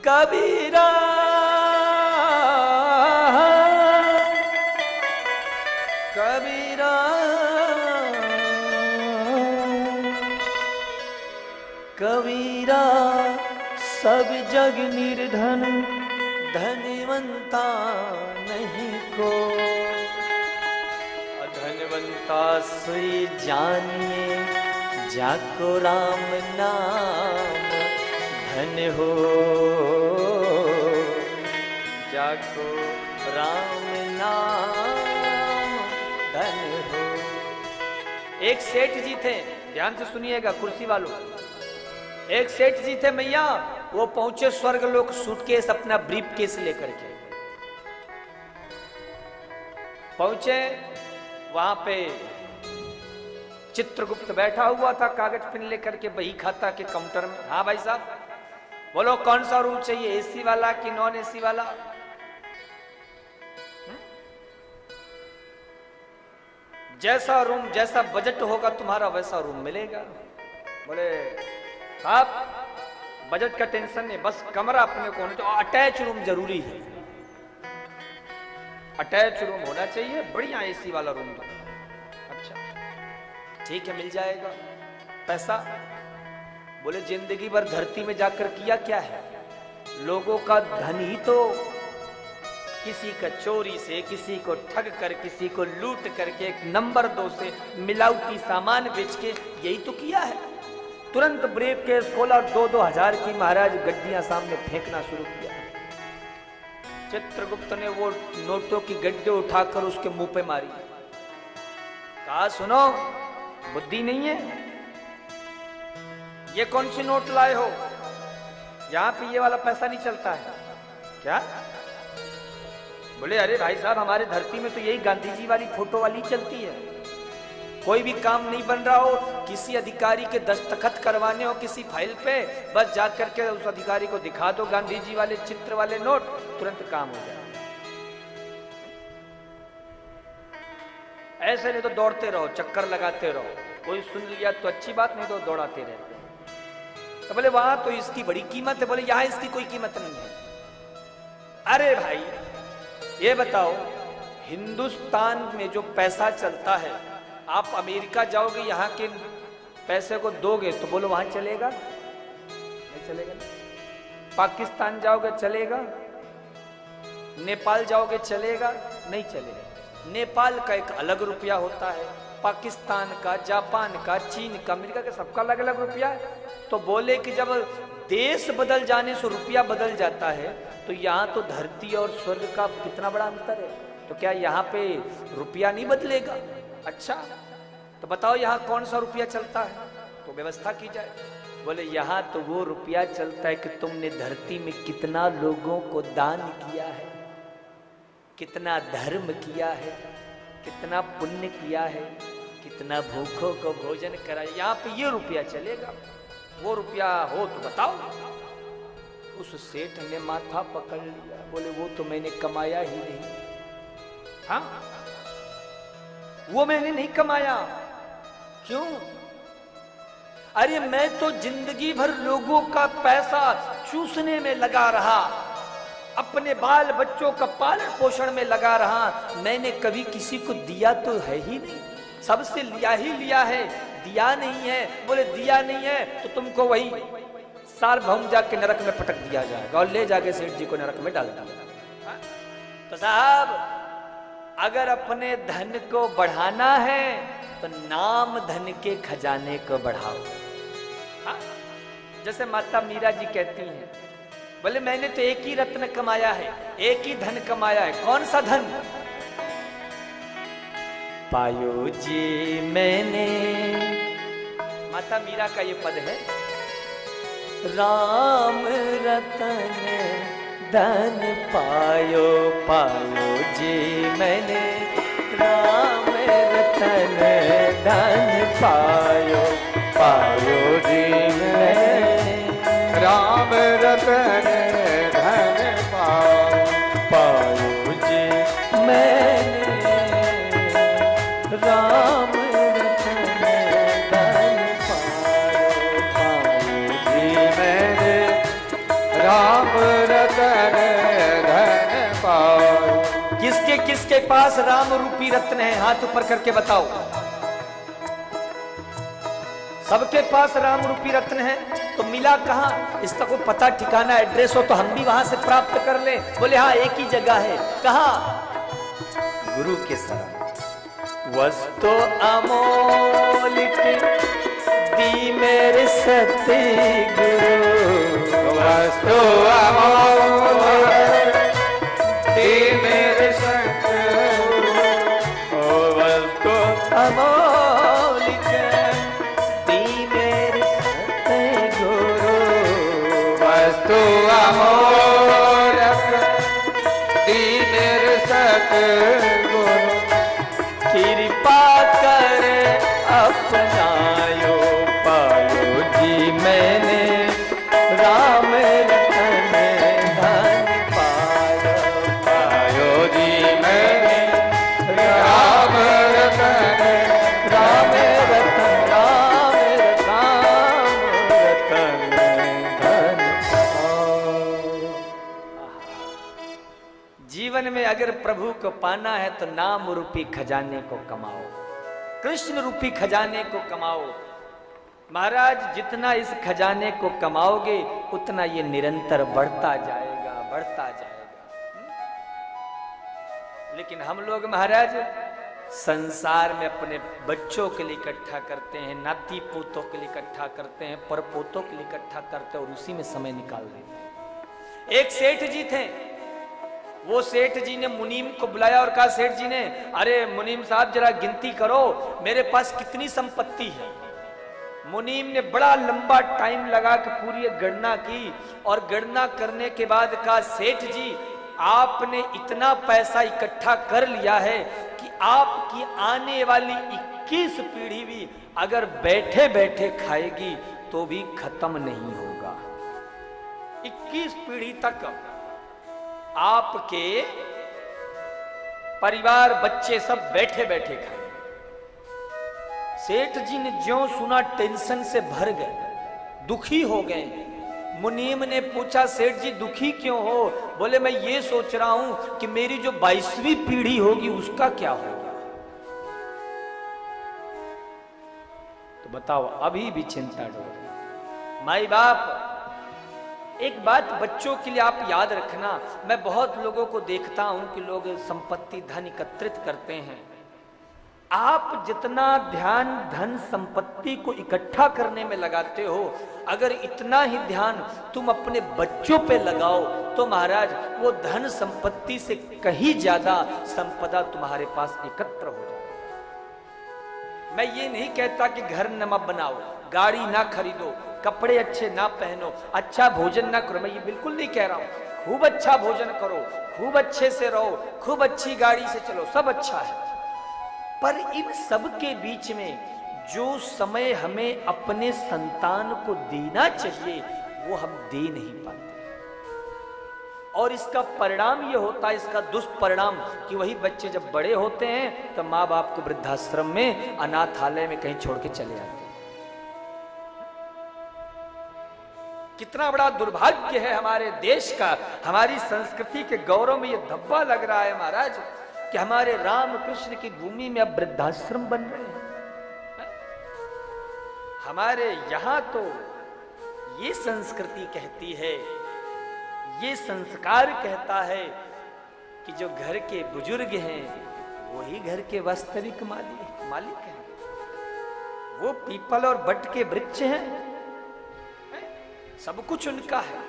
कबीरा कबीरा कबीरा सब जग निर्धन धनवंता नहीं को, धनवंता सोई जानिए जाको राम नाम धन हो, जाको राम नाम धन हो। एक सेठ जी थे, ध्यान से सुनिएगा कुर्सी वालों। एक सेठ जी थे मैया, वो पहुंचे स्वर्ग लोक सूटकेस अपना ब्रीफ केस लेकर के पहुंचे। वहां पे चित्रगुप्त बैठा हुआ था कागज पेन लेकर के बही खाता के काउंटर में। हाँ भाई साहब बोलो कौन सा रूम चाहिए, एसी वाला कि नॉन एसी वाला? जैसा रूम जैसा बजट होगा तुम्हारा वैसा रूम मिलेगा। बोले आप बजट का टेंशन नहीं, बस कमरा अपने को होना चाहिए, अटैच रूम जरूरी है, अटैच रूम होना चाहिए, बढ़िया एसी वाला रूम दो। अच्छा ठीक है मिल जाएगा। पैसा? बोले जिंदगी भर धरती में जाकर किया क्या है, लोगों का धन ही तो किसी का चोरी से, किसी को ठग कर, किसी को लूट करके, एक नंबर 2 से मिलावटी सामान बेच के यही तो किया है। तुरंत ब्रीफ केस खोला और 2-2 हजार की महाराज गड्डियां सामने फेंकना शुरू किया। चित्रगुप्त ने वो नोटों की गड्ढे उठाकर उसके मुंह पे मारी। कहा सुनो बुद्धि नहीं है, ये कौन सी नोट लाए हो, यहां पे ये वाला पैसा नहीं चलता है क्या? बोले अरे भाई साहब हमारे धरती में तो यही गांधी जी वाली फोटो वाली चलती है। कोई भी काम नहीं बन रहा हो, किसी अधिकारी के दस्तखत करवाने हो किसी फाइल पे, बस जाकर के उस अधिकारी को दिखा दो गांधी जी वाले चित्र वाले नोट, तुरंत काम हो जाए। ऐसे नहीं तो दौड़ते रहो, चक्कर लगाते रहो, कोई सुन लिया तो अच्छी बात, नहीं तो दौड़ाते रहते हैं। तो बोले वहां तो इसकी बड़ी कीमत है, बोले यहां इसकी कोई कीमत नहीं है। अरे भाई ये बताओ हिंदुस्तान में जो पैसा चलता है, आप अमेरिका जाओगे यहाँ के पैसे को दोगे तो बोलो वहां चलेगा? नहीं चलेगा। पाकिस्तान जाओगे चलेगा? नेपाल जाओगे चलेगा? नहीं चलेगा। नेपाल का एक अलग रुपया होता है, पाकिस्तान का, जापान का, चीन का, अमेरिका का, सबका अलग अलग रुपया है। तो बोले कि जब देश बदल जाने से रुपया बदल जाता है तो यहाँ तो धरती और स्वर्ग का कितना बड़ा अंतर है, तो क्या यहाँ पे रुपया नहीं बदलेगा? अच्छा तो बताओ यहाँ कौन सा रुपया चलता है, तो व्यवस्था की जाए। बोले यहाँ तो वो रुपया चलता है कि तुमने धरती में कितना लोगों को दान किया है, कितना धर्म किया है, कितना पुण्य किया है, कितना भूखों को भोजन कराया, यहाँ पे ये रुपया चलेगा। वो रुपया हो तो बताओ। उस सेठ ने माथा पकड़ लिया, बोले वो तो मैंने कमाया ही नहीं। हाँ वो मैंने नहीं कमाया। क्यों? अरे मैं तो जिंदगी भर लोगों का पैसा चूसने में लगा रहा, अपने बाल बच्चों का पालन पोषण में लगा रहा, मैंने कभी किसी को दिया तो है ही नहीं, सबसे लिया ही लिया है, दिया नहीं है। बोले दिया नहीं है तो तुमको वही सार्वभौम जाके नरक में पटक दिया जाएगा, और ले जाके सेठ जी को नरक में डाल दिया। तो साहब अगर अपने धन को बढ़ाना है तो नाम धन के खजाने को बढ़ाओ। हाँ? जैसे माता मीरा जी कहती हैं, बोले मैंने तो एक ही रत्न कमाया है, एक ही धन कमाया है। कौन सा धन? पायो जी मैंने, माता मीरा का ये पद है, राम रतन धन पायो, पायो जी मैंने राम रतन धन पायो, पायो जी मैंने राम रतन धन पायो, पायो जी मैंने राम रतन धन पायो, पायो जी मैंने राम रतन धन पाओ। किसके किसके पास राम रूपी रत्न है, हाथ ऊपर करके बताओ। सबके पास राम रूपी रत्न है, तो मिला कहां? इसका कोई पता ठिकाना एड्रेस हो तो हम भी वहां से प्राप्त कर ले। बोले हाँ एक ही जगह है, कहां? गुरु के शरण। वस्तु अमोलिक दी मेरे सतगुरु, वस्तु अमोलिक दी मेरे सतगुरु, वस्तु अमोलिक दी मेरे सतगुरु, वस्तु अमोलिक दी मेरे सतगुरु। कृपा कर अपनायो पायो जी मैंने राम रतन धन पायो, पायो जी मैंने राम रतन, राम रतन राम रतन धन पायो। जीवन में अगर प्रभु को पाना है तो नाम रूपी खजाने को कमाओ, कृष्ण रूपी खजाने को कमाओ। महाराज जितना इस खजाने को कमाओगे उतना ये निरंतर बढ़ता जाएगा, बढ़ता जाएगा। लेकिन हम लोग महाराज संसार में अपने बच्चों के लिए इकट्ठा करते हैं, नाती पोतों के लिए इकट्ठा करते हैं, पर पोतों के लिए इकट्ठा करते हैं और उसी में समय निकाल देते हैं। एक सेठ जी थे, वो सेठ जी ने मुनीम को बुलाया और कहा, सेठ जी ने, अरे मुनीम साहब जरा गिनती करो मेरे पास कितनी संपत्ति है। मुनीम ने बड़ा लंबा टाइम लगा के पूरी गणना की और गणना करने के बाद कहा, सेठ जी आपने इतना पैसा इकट्ठा कर लिया है कि आपकी आने वाली 21 पीढ़ी भी अगर बैठे बैठे खाएगी तो भी खत्म नहीं होगा। 21 पीढ़ी तक आपके परिवार बच्चे सब बैठे बैठे खाएंगे। सेठ जी ने ज्यों सुना टेंशन से भर गए, दुखी हो गए। मुनीम ने पूछा, सेठ जी दुखी क्यों हो? बोले मैं ये सोच रहा हूं कि मेरी जो 22वीं पीढ़ी होगी उसका क्या होगा। तो बताओ अभी भी चिंता डोर। माई बाप, एक बात बच्चों के लिए आप याद रखना, मैं बहुत लोगों को देखता हूं कि लोग संपत्ति धन एकत्रित करते हैं। आप जितना ध्यान धन संपत्ति को इकट्ठा करने में लगाते हो, अगर इतना ही ध्यान तुम अपने बच्चों पे लगाओ तो महाराज वो धन संपत्ति से कहीं ज्यादा संपदा तुम्हारे पास एकत्र हो जाए। मैं ये नहीं कहता कि घर न बनाओ, गाड़ी ना खरीदो, कपड़े अच्छे ना पहनो, अच्छा भोजन ना करो, मैं ये बिल्कुल नहीं कह रहा हूं। खूब अच्छा भोजन करो, खूब अच्छे से रहो, खूब अच्छी गाड़ी से चलो, सब अच्छा है। पर इन सब के बीच में जो समय हमें अपने संतान को देना चाहिए वो हम दे नहीं पाते। और इसका परिणाम ये होता है, इसका दुष्परिणाम कि वही बच्चे जब बड़े होते हैं तो माँ बाप को वृद्धाश्रम में, अनाथालय में कहीं छोड़ के चले आते हैं। कितना बड़ा दुर्भाग्य है हमारे देश का, हमारी संस्कृति के गौरव में ये धब्बा लग रहा है महाराज कि हमारे राम कृष्ण की भूमि में अब वृद्धाश्रम बन रहे हैं। हमारे यहां तो ये संस्कृति कहती है, ये संस्कार कहता है कि जो घर के बुजुर्ग हैं वही घर के वास्तविक मालिक हैं। वो पीपल और बट के वृक्ष हैं, सब कुछ उनका है।